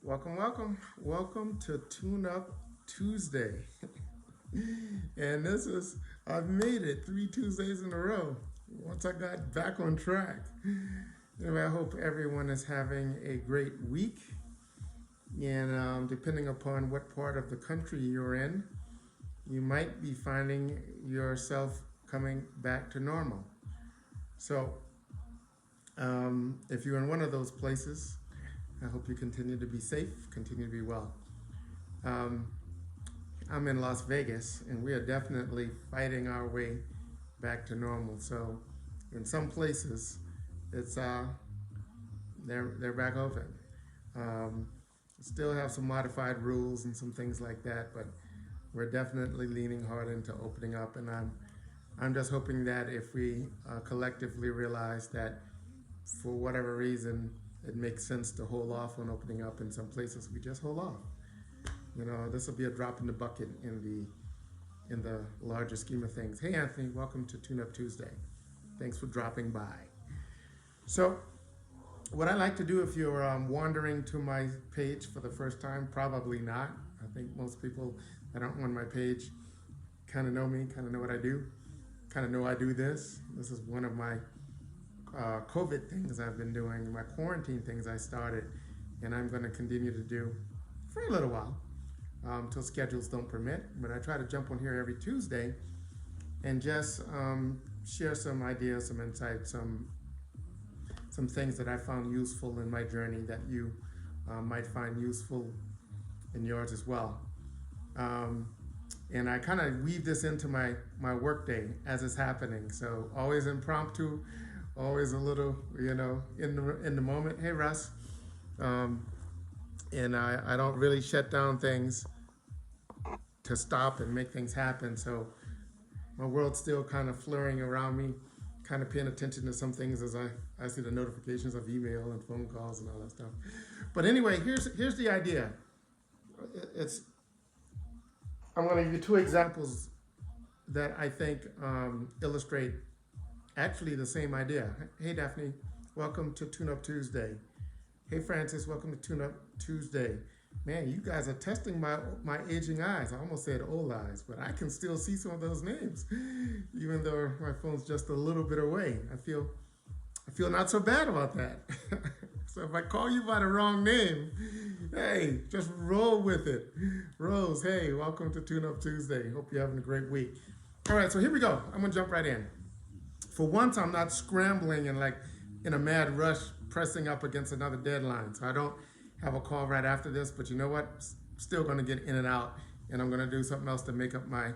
Welcome, welcome, welcome to Tune Up Tuesday. And I've made it 3 Tuesdays in a row once I got back on track. Anyway, I hope everyone is having a great week. And depending upon what part of the country you're in, you might be finding yourself coming back to normal. So, if you're in one of those places, I hope you continue to be safe, continue to be well. Um, I'm in Las Vegas, and we are definitely fighting our way back to normal. So, in some places, it's they're back open. Um, Still have some modified rules and some things like that, but we're definitely leaning hard into opening up. And I'm just hoping that if we collectively realize that for whatever reason it makes sense to hold off on opening up in some places, we just hold off. This will be a drop in the bucket in the larger scheme of things. Hey Anthony, welcome to Tune Up Tuesday. Thanks for dropping by. So, what I like to do, if you're wandering to my page for the first time, probably not. I think most people that aren't on my page kind of know me, kind of know what I do, kind of know I do this. This is one of my COVID things I've been doing, my quarantine things I started, and I'm going to continue to do for a little while until schedules don't permit. But I try to jump on here every Tuesday and just share some ideas, some insights, some things that I found useful in my journey that you might find useful in yours as well. And I kind of weave this into my workday as it's happening. So always impromptu, always a little, in the moment. Hey, Russ. And I don't really shut down things to stop and make things happen. So my world's still kind of flurrying around me, kind of paying attention to some things as I see the notifications of email and phone calls and all that stuff. But anyway, here's the idea. I'm going to give you two examples that I think illustrate actually the same idea. Hey Daphne, welcome to Tune Up Tuesday. Hey Francis, welcome to Tune Up Tuesday. Man, you guys are testing my aging eyes. I almost said old eyes, but I can still see some of those names, even though my phone's just a little bit away. I feel not so bad about that. So if I call you by the wrong name, hey, just roll with it. Rose, hey, welcome to Tune Up Tuesday. Hope you're having a great week. All right, so here we go. I'm gonna jump right in. For once, I'm not scrambling and like in a mad rush pressing up against another deadline. So I don't have a call right after this, but you know what? Still gonna get in and out, and I'm gonna do something else to make up my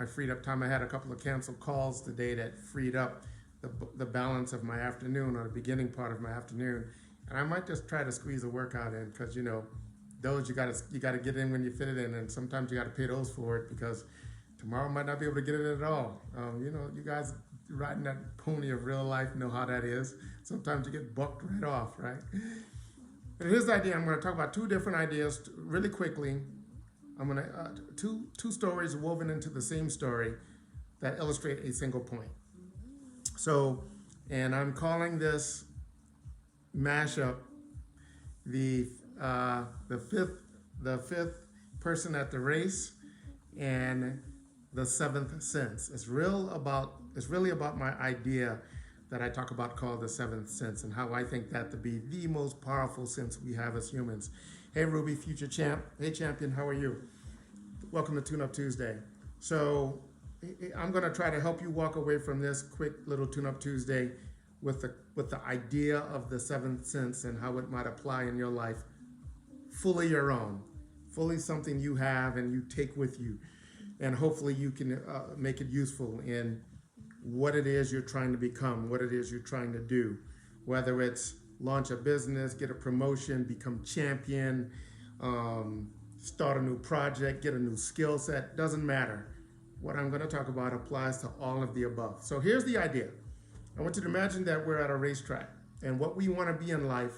freed up time. I had a couple of canceled calls today that freed up the balance of my afternoon, or the beginning part of my afternoon, and I might just try to squeeze a workout in, because those you gotta get in when you fit it in, and sometimes you gotta pay those for it, because tomorrow might not be able to get it in at all. You guys riding that pony of real life know how that is. Sometimes you get bucked right off, right? But here's the idea. I'm going to talk about two different ideas really quickly. I'm going to two stories woven into the same story that illustrate a single point. So, and I'm calling this mashup the fifth person at the race and the seventh sense. It's really about my idea that I talk about called the seventh sense, and how I think that to be the most powerful sense we have as humans. Hey Ruby, future champ. Hey champion, how are you? Welcome to Tune Up Tuesday. So I'm going to try to help you walk away from this quick little Tune Up Tuesday with the idea of the seventh sense and how it might apply in your life, fully your own, fully something you have and you take with you, and hopefully you can make it useful in what it is you're trying to become, what it is you're trying to do, whether it's launch a business, get a promotion, become champion, start a new project, get a new skill set, doesn't matter. What I'm going to talk about applies to all of the above. So here's the idea. I want you to imagine that we're at a racetrack, and what we want to be in life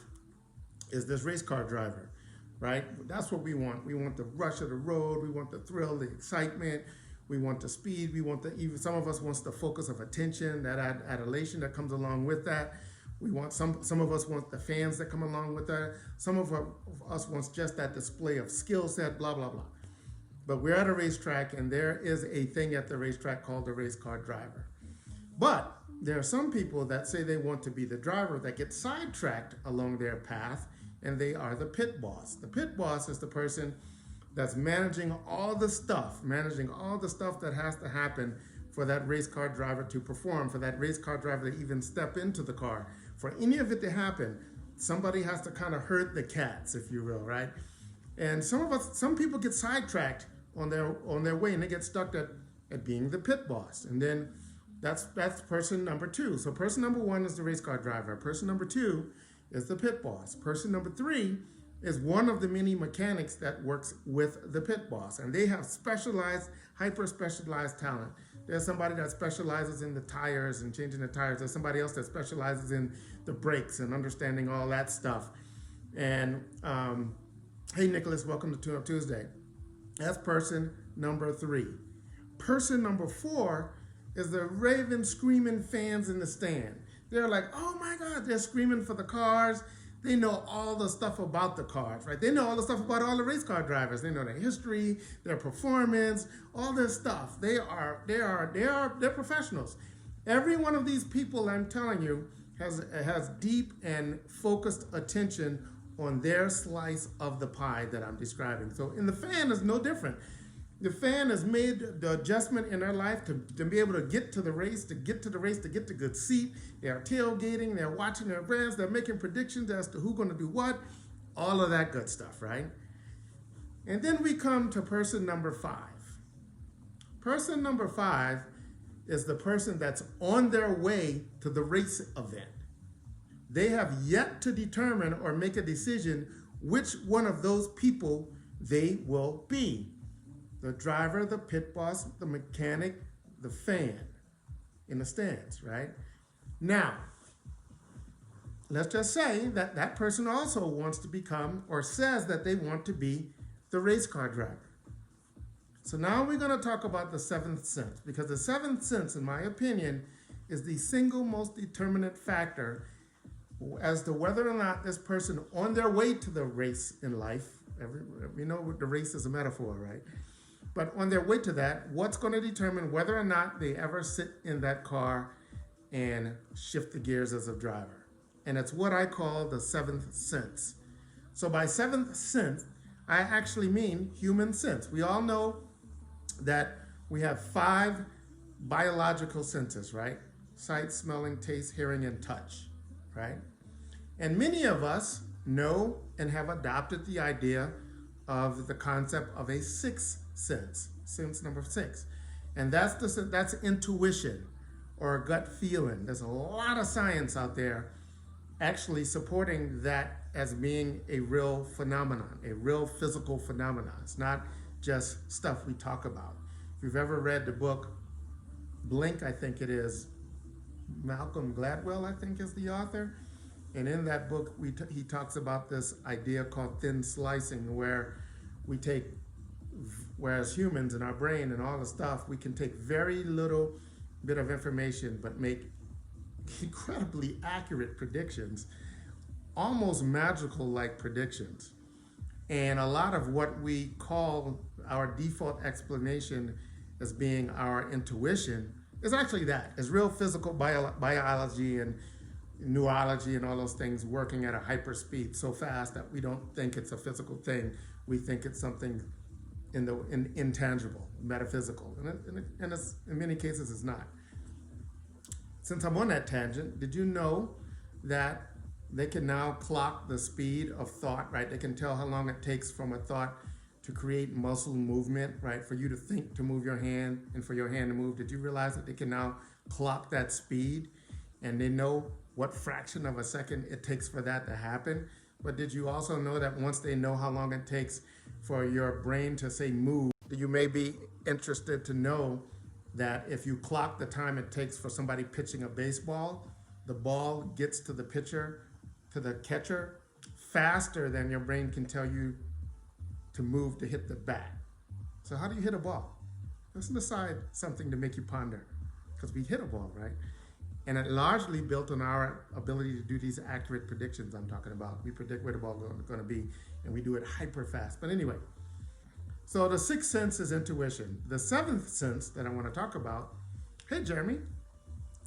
is this race car driver, right? That's what we want. We want the rush of the road. We want the thrill, the excitement. We want the speed. We want even some of us wants the focus of attention, that adulation that comes along with that. We want some of us want the fans that come along with that. Some of us wants just that display of skill set, blah, blah, blah. But we're at a racetrack, and there is a thing at the racetrack called the race car driver. But there are some people that say they want to be the driver that get sidetracked along their path, and they are the pit boss. The pit boss is the person that's managing all the stuff that has to happen for that race car driver to perform, for that race car driver to even step into the car. For any of it to happen, somebody has to kind of herd the cats, if you will, right? And some people get sidetracked on their way, and they get stuck at being the pit boss. And then that's person number two. So person number one is the race car driver. Person number two is the pit boss. Person number three is one of the many mechanics that works with the pit boss. And they have specialized, hyper-specialized talent. There's somebody that specializes in the tires and changing the tires. There's somebody else that specializes in the brakes and understanding all that stuff. And hey, Nicholas, welcome to Tune Up Tuesday. That's person number three. Person number four is the raving, screaming fans in the stand. They're like, oh my God, they're screaming for the cars. They know all the stuff about the cars, right? They know all the stuff about all the race car drivers. They know their history, their performance, all this stuff. They're professionals. Every one of these people, I'm telling you, has deep and focused attention on their slice of the pie that I'm describing. So in the fan is no different. The fan has made the adjustment in their life to be able to get to the race, to get to the good seat. They are tailgating, they're watching their brands, they're making predictions as to who's going to do what, all of that good stuff, right? And then we come to person number five. Person number five is the person that's on their way to the race event. They have yet to determine or make a decision which one of those people they will be. The driver, the pit boss, the mechanic, the fan in the stands, right? Now, let's just say that that person also wants to become or says that they want to be the race car driver. So now we're going to talk about the seventh sense, because the seventh sense, in my opinion, is the single most determinant factor as to whether or not this person on their way to the race in life, we know the race is a metaphor, right? But on their way to that, what's going to determine whether or not they ever sit in that car and shift the gears as a driver. And it's what I call the seventh sense. So by seventh sense, I actually mean human sense. We all know that we have five biological senses, right? Sight, smelling, taste, hearing, and touch, right? And many of us know and have adopted the idea of the concept of a sixth sense number 6. And that's intuition or gut feeling. There's a lot of science out there actually supporting that as being a real phenomenon, a real physical phenomenon. It's not just stuff we talk about. If you've ever read the book Blink, I think it is, Malcolm Gladwell, I think is the author. And in that book, he talks about this idea called thin slicing, where we take, whereas humans in our brain and all the stuff, we can take very little bit of information but make incredibly accurate predictions, almost magical-like predictions. And a lot of what we call our default explanation as being our intuition is actually that. It's real physical biology and neurology and all those things working at a hyper speed so fast that we don't think it's a physical thing. We think it's something intangible, metaphysical. And it's, in many cases, it's not. Since I'm on that tangent, did you know that they can now clock the speed of thought, right? They can tell how long it takes from a thought to create muscle movement, right? For you to think to move your hand and for your hand to move. Did you realize that they can now clock that speed? And they know what fraction of a second it takes for that to happen. But did you also know that once they know how long it takes for your brain to say move, you may be interested to know that if you clock the time it takes for somebody pitching a baseball, the ball gets to the pitcher, to the catcher, faster than your brain can tell you to move to hit the bat. So how do you hit a ball? Let's decide something to make you ponder, because we hit a ball, right? And it largely built on our ability to do these accurate predictions I'm talking about. We predict where the ball is going to be, and we do it hyper fast. But anyway, so the sixth sense is intuition. The seventh sense that I want to talk about, hey, Jeremy,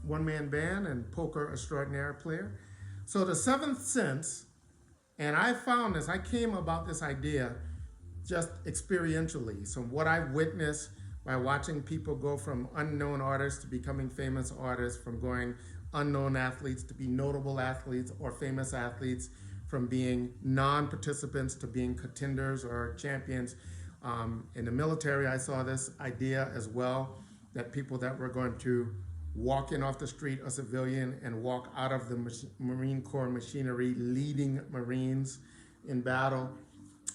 one-man band and poker extraordinaire player. So the seventh sense, and I found this, I came about this idea just experientially. So what I've witnessed by watching people go from unknown artists to becoming famous artists, from going unknown athletes to be notable athletes or famous athletes, from being non-participants to being contenders or champions. In the military, I saw this idea as well, that people that were going to walk in off the street, a civilian, and walk out of the Marine Corps machinery, leading Marines in battle.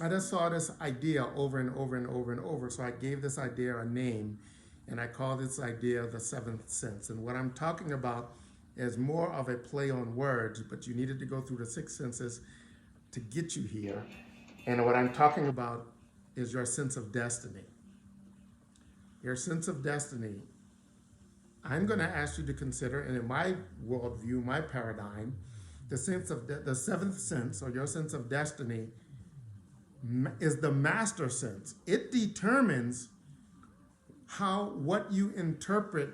I just saw this idea over and over and over and over. So I gave this idea a name, and I called this idea the seventh sense. And what I'm talking about is more of a play on words, but you needed to go through the six senses to get you here. And what I'm talking about is your sense of destiny. Your sense of destiny. I'm going to ask you to consider, and in my worldview, my paradigm, the sense of the seventh sense, or your sense of destiny, is the master sense. It determines what you interpret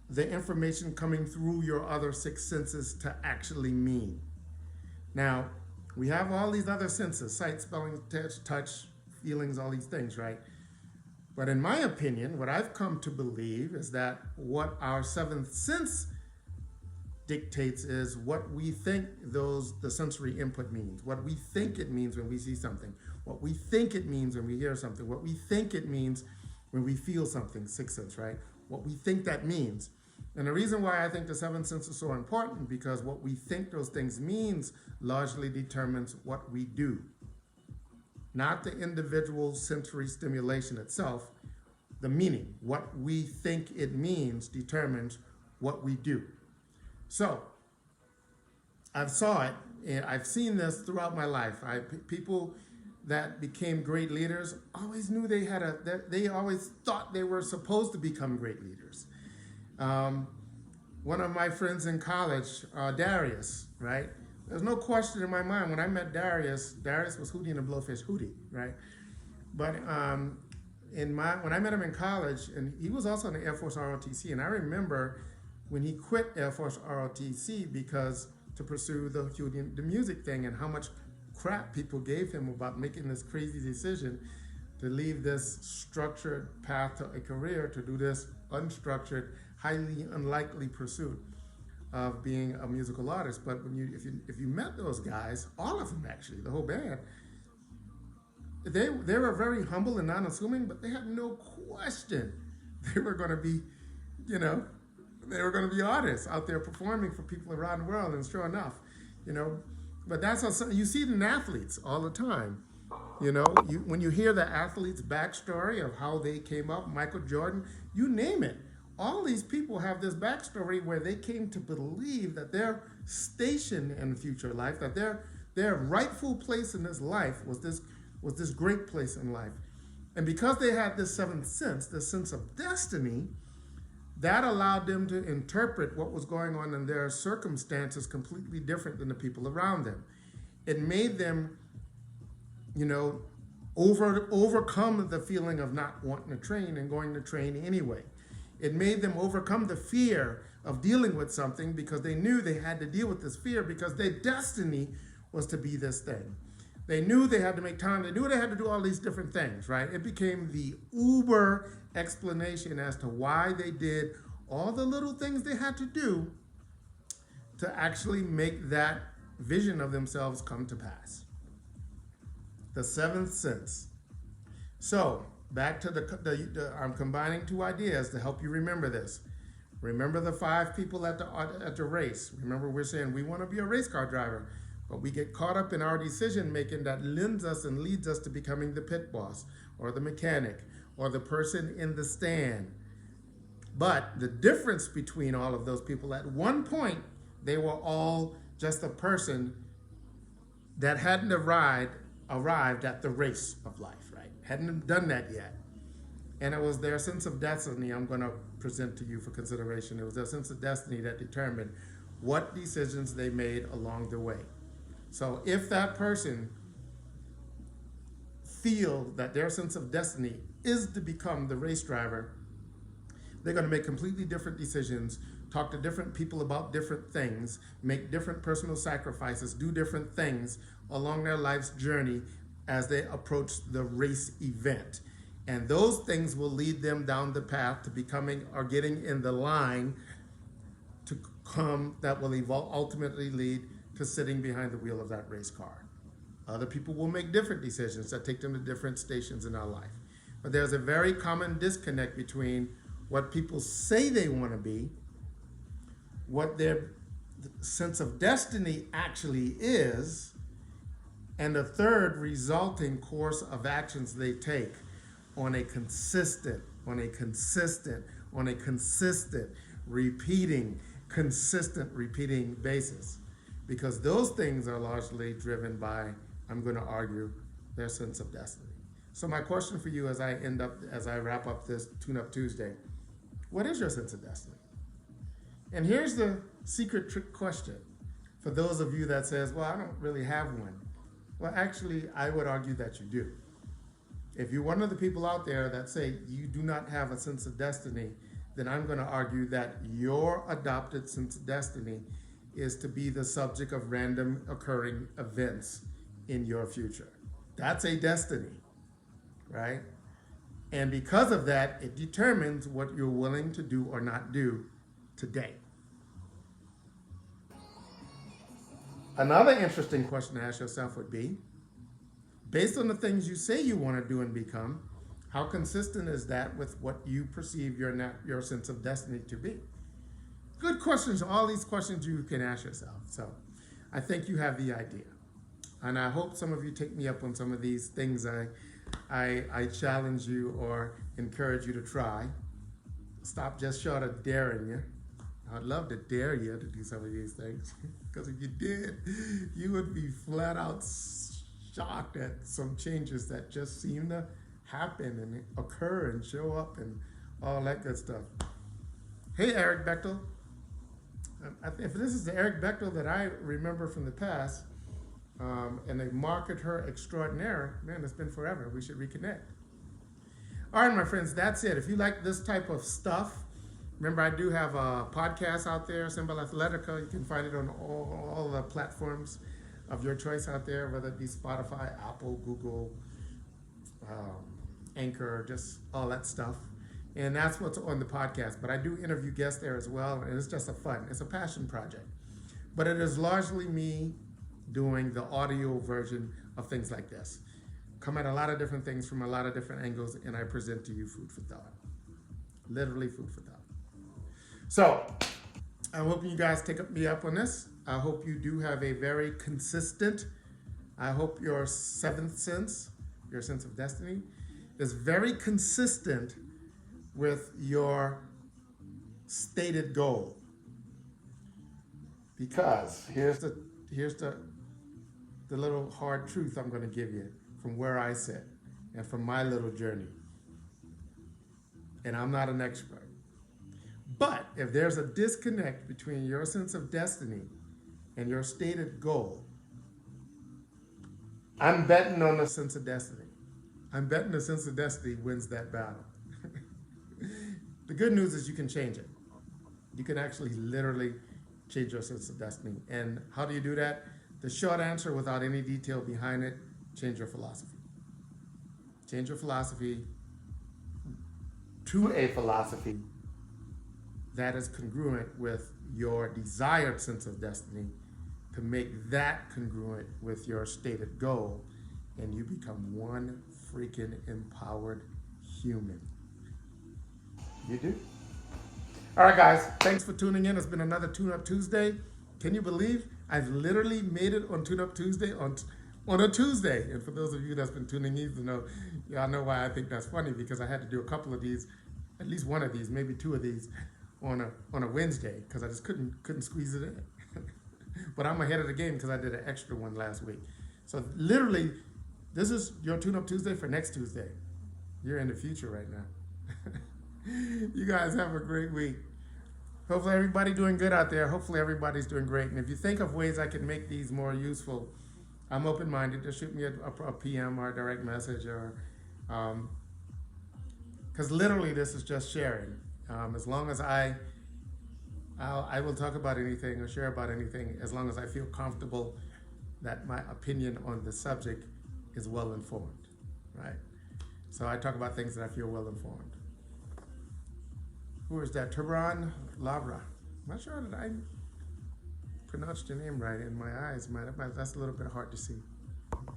the information coming through your other six senses to actually mean. Now, we have all these other senses: sight, smelling, touch, feelings, all these things, right? But in my opinion, what I've come to believe is that what our seventh sense dictates is what we think the sensory input means, what we think it means when we see something, what we think it means when we hear something, what we think it means when we feel something, sixth sense, right? What we think that means. And the reason why I think the seventh sense is so important, because what we think those things means largely determines what we do. Not the individual sensory stimulation itself, the meaning. What we think it means determines what we do. So, I've saw it, and I've seen this throughout my life. People that became great leaders always knew they always thought they were supposed to become great leaders. One of my friends in college, Darius, right? There's no question in my mind when I met Darius was Hootie and the Blowfish Hootie, right? But when I met him in college, and he was also in the Air Force ROTC, and I remember when he quit Air Force ROTC to pursue the music thing, and how much crap people gave him about making this crazy decision to leave this structured path to a career to do this unstructured, highly unlikely pursuit of being a musical artist. But if you met those guys, all of them actually, the whole band, they were very humble and non-assuming, but they had no question they were going to be, they were going to be artists out there performing for people around the world. And sure enough, but that's how you see it in athletes all the time. When you hear the athlete's backstory of how they came up, Michael Jordan, you name it. All these people have this backstory where they came to believe that their station in future life, that their rightful place in this life was this great place in life. And because they had this seventh sense, this sense of destiny, that allowed them to interpret what was going on in their circumstances completely different than the people around them. It made them, overcome the feeling of not wanting to train and going to train anyway. It made them overcome the fear of dealing with something because they knew they had to deal with this fear because their destiny was to be this thing. They knew they had to make time. They knew they had to do all these different things, right? It became the uber explanation as to why they did all the little things they had to do to actually make that vision of themselves come to pass. The seventh sense. So, back to I'm combining two ideas to help you remember this. Remember the 5 people at the race. Remember, we're saying we want to be a race car driver, but we get caught up in our decision making that lends us and leads us to becoming the pit boss or the mechanic or the person in the stand. But the difference between all of those people, at one point, they were all just a person that hadn't arrived at the race of life, right? Hadn't done that yet. And it was their sense of destiny. I'm going to present to you for consideration. It was their sense of destiny that determined what decisions they made along the way. So if that person feel that their sense of destiny is to become the race driver, they're going to make completely different decisions, talk to different people about different things, make different personal sacrifices, do different things along their life's journey as they approach the race event. And those things will lead them down the path to becoming or getting in the line to come that will ultimately lead to sitting behind the wheel of that race car. Other people will make different decisions that take them to different stations in our life. But there's a very common disconnect between what people say they want to be, what their sense of destiny actually is, and the third resulting course of actions they take on a consistent, repeating basis. Because those things are largely driven by, I'm going to argue, their sense of destiny. So my question for you as I wrap up this Tune-Up Tuesday, what is your sense of destiny? And here's the secret trick question for those of you that says, well, I don't really have one. Well, actually, I would argue that you do. If you're one of the people out there that say you do not have a sense of destiny, then I'm going to argue that your adopted sense of destiny is to be the subject of random occurring events in your future. That's a destiny, right? And because of that, it determines what you're willing to do or not do today. Another interesting question to ask yourself would be, based on the things you say you want to do and become, how consistent is that with what you perceive your sense of destiny to be? Good questions. All these questions you can ask yourself. So I think you have the idea. And I hope some of you take me up on some of these things I challenge you or encourage you to try. Stop just short of daring you. I'd love to dare you to do some of these things. Because if you did, you would be flat out shocked at some changes that just seem to happen and occur and show up and all that good stuff. Hey, Eric Bechtel. If this is the Eric Bechtel that I remember from the past, and they market her extraordinaire, man, it's been forever. We should reconnect. All right, my friends, that's it. If you like this type of stuff, remember I do have a podcast out there, Symbol Athletica. You can find it on all the platforms of your choice out there, whether it be Spotify, Apple, Google, Anchor, just all that stuff. And that's what's on the podcast. But I do interview guests there as well, and it's just it's a passion project. But it is largely me doing the audio version of things like this. Come at a lot of different things from a lot of different angles, and I present to you food for thought. Literally food for thought. So, I hope you guys take me up on this. I hope you do have a very consistent, I hope your seventh sense, your sense of destiny, is very consistent with your stated goal. Because here's the little hard truth I'm going to give you from where I sit and from my little journey. And I'm not an expert. But if there's a disconnect between your sense of destiny and your stated goal, I'm betting on the sense of destiny. I'm betting the sense of destiny wins that battle. The good news is you can change it. You can actually literally change your sense of destiny. And how do you do that? The short answer, without any detail behind it, change your philosophy. Change your philosophy to a philosophy that is congruent with your desired sense of destiny, to make that congruent with your stated goal, and you become one freaking empowered human. You do. All right, guys, thanks for tuning in. It's been another Tune-Up Tuesday. Can you believe I've literally made it on Tune-Up Tuesday on a Tuesday? And for those of you that's been tuning in, y'all know why I think that's funny, because I had to do a couple of these, at least one of these, maybe two of these on a Wednesday, because I just couldn't squeeze it in. But I'm ahead of the game because I did an extra one last week. So literally, this is your Tune-Up Tuesday for next Tuesday. You're in the future right now. You guys have a great week. Hopefully everybody doing good out there. Hopefully everybody's doing great. And if you think of ways I can make these more useful, I'm open-minded. Just shoot me a PM or a direct message, or because literally this is just sharing. As long as I will talk about anything or share about anything, as long as I feel comfortable that my opinion on the subject is well informed, right? So I talk about things that I feel well informed. Who is that? Tehran Lavra. I'm not sure that I pronounced your name right in my eyes. That's a little bit hard to see. All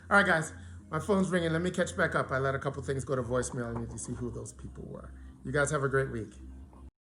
right, guys. My phone's ringing. Let me catch back up. I let a couple things go to voicemail. I need to see who those people were. You guys have a great week.